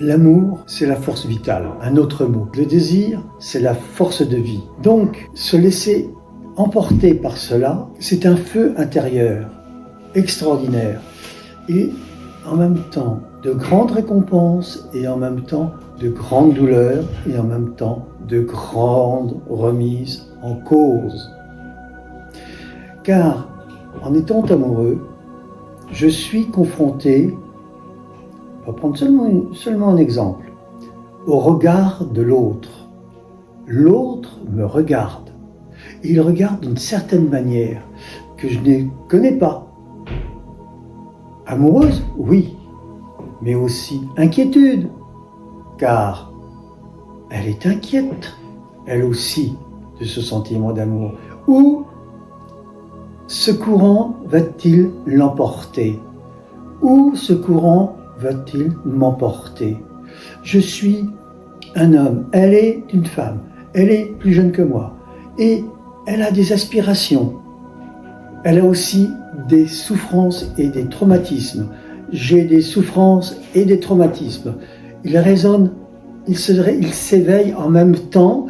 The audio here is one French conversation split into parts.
L'amour, c'est la force vitale, un autre mot. Le désir, c'est la force de vie. Donc, se laisser emporter par cela, c'est un feu intérieur extraordinaire. Et en même temps, de grandes récompenses et en même temps, de grandes douleurs et en même temps, de grandes remises en cause. Car, en étant amoureux, je suis confronté, on va prendre seulement un exemple, au regard de l'autre. L'autre me regarde. Et il regarde d'une certaine manière que je ne connais pas. Amoureuse, oui, mais aussi inquiétude, car elle est inquiète, elle aussi, de ce sentiment d'amour. Où ce courant va-t-il l'emporter? Où ce courant va-t-il m'emporter? Je suis un homme, elle est une femme, elle est plus jeune que moi, et elle a des aspirations. Elle a aussi des souffrances et des traumatismes. J'ai des souffrances et des traumatismes. Ils résonnent, ils s'éveillent en même temps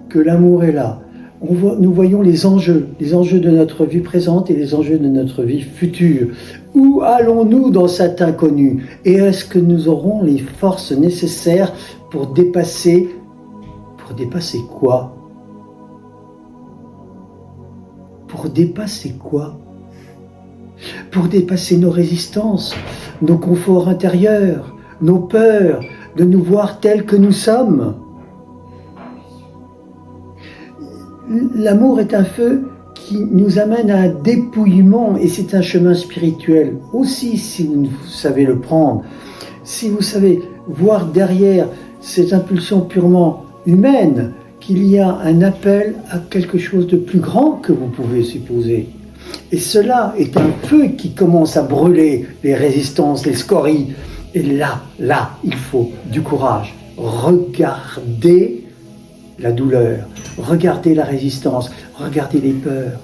que l'amour est là. Nous voyons les enjeux de notre vie présente et les enjeux de notre vie future. Où allons-nous dans cet inconnu? Et est-ce que nous aurons les forces nécessaires pour dépasser quoi? Pour dépasser quoi? Pour dépasser nos résistances, nos conforts intérieurs, nos peurs de nous voir tels que nous sommes. L'amour est un feu qui nous amène à un dépouillement et c'est un chemin spirituel aussi si vous savez le prendre. Si vous savez voir derrière cette impulsion purement humaine qu'il y a un appel à quelque chose de plus grand que vous pouvez supposer. Et cela est un feu qui commence à brûler les résistances, les scories. Et là, il faut du courage. Regardez la douleur, regardez la résistance, regardez les peurs.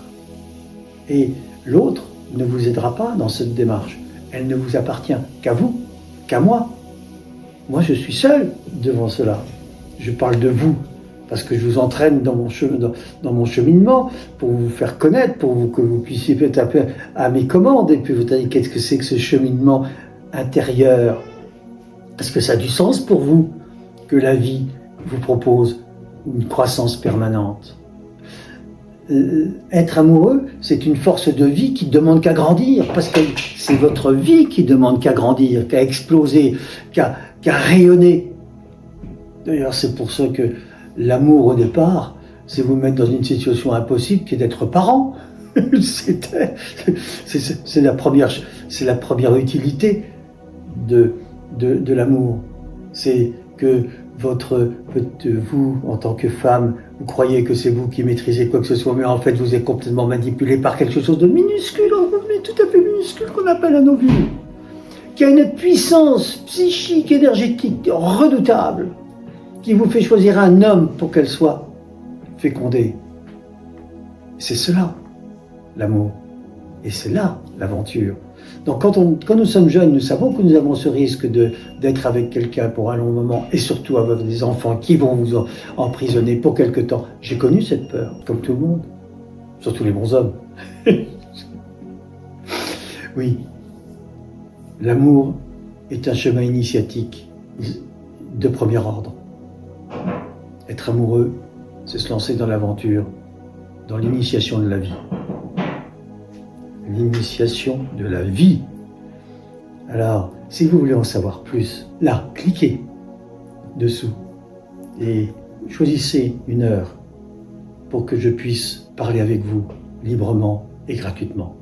Et l'autre ne vous aidera pas dans cette démarche. Elle ne vous appartient qu'à vous, qu'à moi. Moi, je suis seul devant cela. Je parle de vous, parce que je vous entraîne dans mon cheminement, pour vous faire connaître, que vous puissiez être un peu à mes commandes, et puis vous dire qu'est-ce que c'est que ce cheminement intérieur? Est-ce que ça a du sens pour vous que la vie vous propose une croissance permanente? Être amoureux, c'est une force de vie qui ne demande qu'à grandir, parce que c'est votre vie qui demande qu'à grandir, qu'à exploser, qu'à rayonner. D'ailleurs, c'est pour ça que l'amour au départ, c'est vous mettre dans une situation impossible qui est d'être parent. C'est la première utilité de l'amour. C'est que vous, en tant que femme, vous croyez que c'est vous qui maîtrisez quoi que ce soit, mais en fait vous êtes complètement manipulé par quelque chose de minuscule, mais tout à fait minuscule, qu'on appelle un ovule, qui a une puissance psychique, énergétique redoutable, qui vous fait choisir un homme pour qu'elle soit fécondée. C'est cela, l'amour. Et c'est là, l'aventure. Donc quand nous sommes jeunes, nous savons que nous avons ce risque d'être avec quelqu'un pour un long moment, et surtout avec des enfants qui vont vous emprisonner pour quelque temps. J'ai connu cette peur, comme tout le monde. Surtout les bons hommes. Oui, l'amour est un chemin initiatique de premier ordre. Être amoureux, c'est se lancer dans l'aventure, dans l'initiation de la vie. L'initiation de la vie. Alors, si vous voulez en savoir plus, là, cliquez dessous et choisissez une heure pour que je puisse parler avec vous librement et gratuitement.